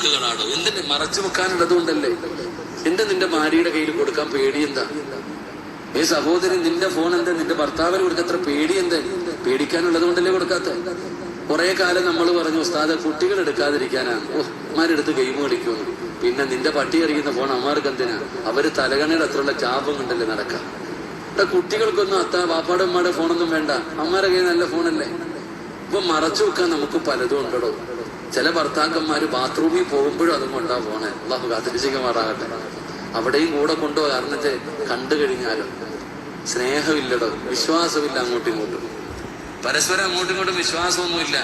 ലോക്കുകളാണോ? എന്തിന്റെ മറച്ചു വെക്കാനുള്ളത് കൊണ്ടല്ലേ. നിന്റെ ഭാര്യയുടെ കയ്യിൽ കൊടുക്കാൻ പേടിയെന്താ? ഈ സഹോദരൻ, നിന്റെ ഫോൺ എന്താ നിന്റെ ഭർത്താവിന് കൊടുക്കത്ര പേടിയെന്താ? പേടിക്കാനുള്ളത് കൊണ്ടല്ലേ കൊടുക്കാത്ത. കുറെ കാലം നമ്മൾ പറഞ്ഞു, ഉസ്താദ് കുട്ടികൾ എടുക്കാതിരിക്കാനാണ്. അമ്മാരെടുത്ത് ഗെയിം കളിക്കുന്നു. പിന്നെ നിന്റെ പട്ടി എറിയുന്ന ഫോൺ അമ്മാർക്ക് എന്തിനാ? അവര് തലകണയുടെ അത്രയുള്ള ചാപം കണ്ടല്ലേ നടക്കാം. കുട്ടികൾക്കൊന്നും വാപ്പാടെ ഉമ്മാടെ ഫോണൊന്നും വേണ്ട, അമ്മാരെ കയ്യിൽ നല്ല ഫോണല്ലേ. ഇപ്പൊ മറച്ചു വെക്കാൻ നമുക്ക് പലതും ഉണ്ടോ. ചില ഭർത്താക്കന്മാര് ബാത്റൂമിൽ പോകുമ്പോഴും അതും കൊണ്ടാ ഫോണ്. അള്ളാഹു കാത്തിരിച്ചുമാറാകട്ടെ. അവിടെയും കൂടെ കൊണ്ടുപോയി. കാരണം കണ്ടു കഴിഞ്ഞാലോ സ്നേഹമില്ലടോ, വിശ്വാസമില്ല. അങ്ങോട്ടും ഇങ്ങോട്ടും പരസ്പരം അങ്ങോട്ടും ഇങ്ങോട്ടും വിശ്വാസമൊന്നുമില്ല.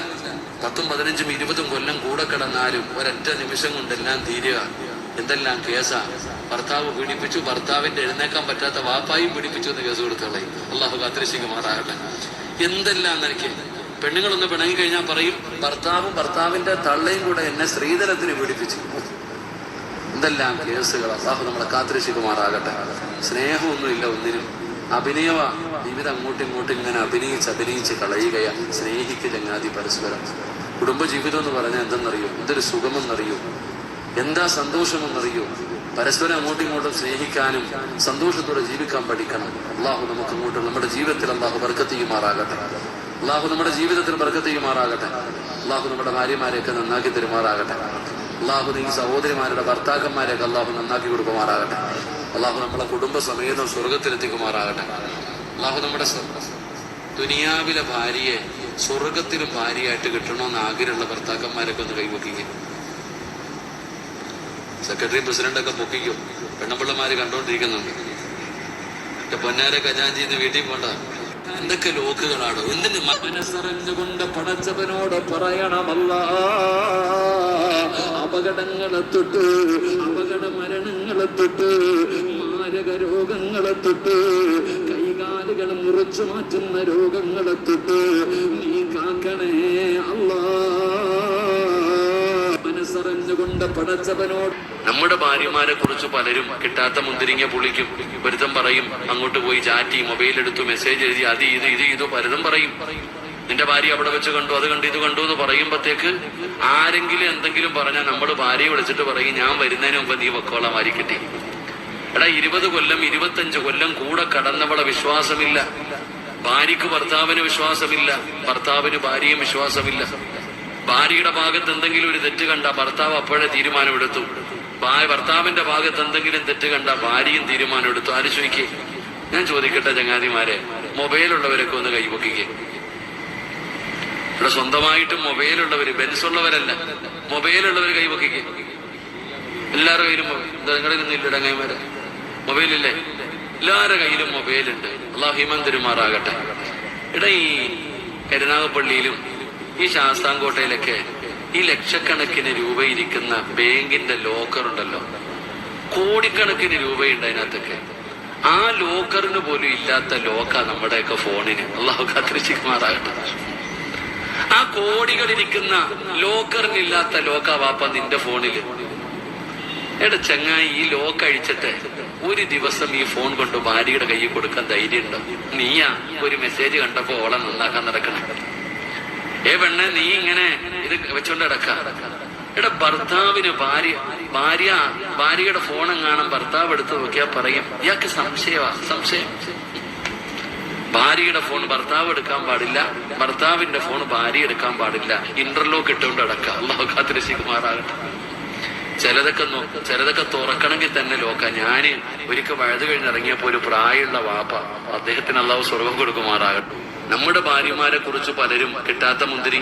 10, 15, 20 കൊല്ലം കൂടെ കിടന്നാലും ഒരൊറ്റ നിമിഷം കൊണ്ടെല്ലാം തീരുക. എന്തെല്ലാം കേസാ. ഭർത്താവ് പീഡിപ്പിച്ചു, ഭർത്താവിന്റെ എഴുന്നേക്കാൻ പറ്റാത്ത വാപ്പായും പീഡിപ്പിച്ചു എന്ന് കേസ് കൊടുത്തോളെ. അള്ളാഹു കാത്തിരിച്ചുമാറാകട്ടെ. എന്തെല്ലാം നിനക്ക്. പെണ്ണുങ്ങളൊന്ന് പിണങ്ങി കഴിഞ്ഞാൽ പറയും, ഭർത്താവിന്റെ തള്ളയും കൂടെ എന്നെ സ്ത്രീധനത്തിന് പീഡിപ്പിച്ചു. എന്തെല്ലാം കേസുകൾ. അള്ളാഹു നമ്മളെ കാത്തിരക്ഷിക്കുമാറാകട്ടെ. സ്നേഹമൊന്നുമില്ല ഒന്നിനും. അഭിനയവ ജീവിതം. അങ്ങോട്ടും ഇങ്ങോട്ടും ഇങ്ങനെ അഭിനയിച്ച് കളയുകയാ. സ്നേഹിക്ക് ചങ്ങാതി പരസ്പരം. കുടുംബജീവിതം എന്ന് പറഞ്ഞാൽ എന്തെന്നറിയോ? എന്തൊരു സുഖമെന്നറിയോ? എന്താ സന്തോഷമെന്നറിയോ? പരസ്പരം അങ്ങോട്ടും ഇങ്ങോട്ടും സ്നേഹിക്കാനും സന്തോഷത്തോടെ ജീവിക്കാൻ പഠിക്കണം. അള്ളാഹു നമുക്ക് അങ്ങോട്ടും നമ്മുടെ ജീവിതത്തിൽ അള്ളാഹു ബർക്കത്ത് ചെയ്യുമാറാകട്ടെ. അള്ളാഹു നമ്മുടെ ജീവിതത്തിൽ ബർക്കത്ത് ചെയ്യുമാറാകട്ടെ. അള്ളാഹു നമ്മുടെ ഭാര്യമാരെയൊക്കെ നന്നാക്കി തരുമാറാകട്ടെ. അള്ളാഹു ഈ സഹോദരിമാരുടെ ഭർത്താക്കന്മാരെയൊക്കെ അള്ളാഹു നന്നാക്കി കൊടുക്കുമാറാകട്ടെ. അള്ളാഹു നമ്മളെ കുടുംബസമേതം സ്വർഗത്തിലെത്തിക്കുമാറാകട്ടെ. അള്ളാഹു നമ്മുടെ ദുനിയാവിലെ ഭാര്യയെ സ്വർഗത്തിലും ഭാര്യയായിട്ട് കിട്ടണമെന്ന് ആഗ്രഹമുള്ള ഭർത്താക്കന്മാരൊക്കെ ഒന്ന് കൈവക്കിക്കുക. സെക്രട്ടറി പ്രസിഡന്റൊക്കെ പൊക്കിക്കും. പെണ്ണുപിള്ളമാര് കണ്ടോണ്ടിരിക്കുന്നുണ്ട്. എന്റെ പൊന്നാരെ ഖജാൻജിന്ന് വീട്ടിൽ പോണ്ട. എന്തൊക്കെ ലോക്കുകളാണോ? എന്തിന് മനസ്സറിഞ്ഞുകൊണ്ട് പടച്ചവനോട് പറയണമല്ല. അപകടങ്ങളെ തൊട്ട്, അപകട മരണങ്ങളെ തൊട്ട്, മാരക രോഗങ്ങളെ തൊട്ട്, കൈകാലുകൾ മുറിച്ചു മാറ്റുന്ന രോഗങ്ങളെ തൊട്ട് നീ കാക്കണേ അല്ലാ. മനസ്സറിഞ്ഞുകൊണ്ട് പടച്ചവനോട്. നമ്മുടെ ഭാര്യമാരെ കുറിച്ച് പലരും കിട്ടാത്ത മുന്തിരിങ്ങ പുളിക്കും. ഒരുത്തം പറയും, അങ്ങോട്ട് പോയി ചാറ്റി, മൊബൈൽ എടുത്തു, മെസ്സേജ് എഴുതി, അത് ഇത് പലതും പറയും. നിന്റെ ഭാര്യ അവിടെ വെച്ച് കണ്ടു, അത് കണ്ടു, ഇത് കണ്ടു എന്ന് പറയുമ്പോഴത്തേക്ക് ആരെങ്കിലും എന്തെങ്കിലും പറഞ്ഞാൽ നമ്മൾ ഭാര്യയെ വിളിച്ചിട്ട് പറയും, ഞാൻ വരുന്നതിന് മുമ്പ് നീ വെക്കോളാം മാരി കിട്ടി. എടാ, 20 കൊല്ലം 25 കൊല്ലം കൂടെ കടന്നവളെ വിശ്വാസമില്ല. ഭാര്യക്ക് ഭർത്താവിന് വിശ്വാസമില്ല, ഭർത്താവിന് ഭാര്യയും വിശ്വാസമില്ല. ഭാര്യയുടെ ഭാഗത്ത് എന്തെങ്കിലും ഒരു തെറ്റ് കണ്ട ഭർത്താവ് അപ്പോഴേ തീരുമാനമെടുത്തു. ഭർത്താവിന്റെ ഭാഗത്ത് എന്തെങ്കിലും തെറ്റ് കണ്ട ഭാര്യയും തീരുമാനമെടുത്തു. ആര് ചോദിക്കേ? ഞാൻ ചോദിക്കട്ടെ ചങ്ങാതിമാരെ, മൊബൈലുള്ളവരൊക്കെ ഒന്ന് കൈപൊക്കിക്കേ. ഇവിടെ സ്വന്തമായിട്ട് മൊബൈലുള്ളവര്, ബെൻസുള്ളവരല്ല, മൊബൈലുള്ളവർ കൈപൊക്കിക്കേ. എല്ലാവരുടെ കയ്യിലും നിങ്ങളിലൊന്നും ഇല്ല ചങ്ങായിമാരെ, മൊബൈലില്ലേ? എല്ലാവരുടെ കയ്യിലും മൊബൈലുണ്ട്. അള്ളാഹു ഈമാൻ തരുമാറാകട്ടെ. ഇവിടെ ഈ കരുനാഗപ്പള്ളിയിലും ഈ ശാസ്താംകോട്ടയിലൊക്കെ ഈ ലക്ഷക്കണക്കിന് രൂപ ഇരിക്കുന്ന ബാങ്കിന്റെ ലോക്കർ ഉണ്ടല്ലോ, കോടിക്കണക്കിന് രൂപയുണ്ട് അതിനകത്തൊക്കെ. ആ ലോക്കറിന് പോലും ഇല്ലാത്ത ലോക്ക നമ്മുടെയൊക്കെ ഫോണിന്. അള്ളാഹു കാത്തിരക്ഷിക്കുമാറാകട്ടെ. ആ കോടികളിരിക്കുന്ന ലോക്കറിനില്ലാത്ത ലോക്ക വാപ്പ നിന്റെ ഫോണില്. എടാ ചങ്ങായി, ഈ ലോക്ക് അഴിച്ചിട്ട് ഒരു ദിവസം ഈ ഫോൺ കൊണ്ട് ഭാര്യയുടെ കയ്യിൽ കൊടുക്കാൻ ധൈര്യമുണ്ടോ? നീയാ ഒരു മെസ്സേജ് കണ്ടപ്പോ ഓളെ നന്നാക്കാൻ നടക്കണം. പെണ്ണെ, നീ ഇങ്ങനെ ഇത് വെച്ചോണ്ട് കിടക്ക. എടാ, ഭർത്താവിന് ഭാര്യയുടെ ഫോണെങ്ങാനും ഭർത്താവ് എടുത്ത് നോക്കിയാ പറയും, ഇയാൾക്ക് സംശയം. ഭാര്യയുടെ ഫോൺ ഭർത്താവ് എടുക്കാൻ പാടില്ല, ഭർത്താവിന്റെ ഫോൺ ഭാര്യ എടുക്കാൻ പാടില്ല. ഇന്റർലോക്ക് ഇട്ടുകൊണ്ട് കിടക്ക. അള്ളാഹു കാത്തിരക്ഷിക്കുമാറാകട്ടെ. ചിലതൊക്കെ തുറക്കണമെങ്കിൽ തന്നെ ലോക്ക. ഞാന് ഒരിക്കൽ വഴുതു കഴിഞ്ഞിറങ്ങിയപ്പോ ഒരു പ്രായമുള്ള വാപ്പ, അദ്ദേഹത്തിന് അള്ളാഹു സ്വർഗം കൊടുക്കുമാറാകട്ടെ. നമ്മുടെ ഭാര്യമാരെ കുറിച്ച് പലരും കിട്ടാത്ത മുന്തിരി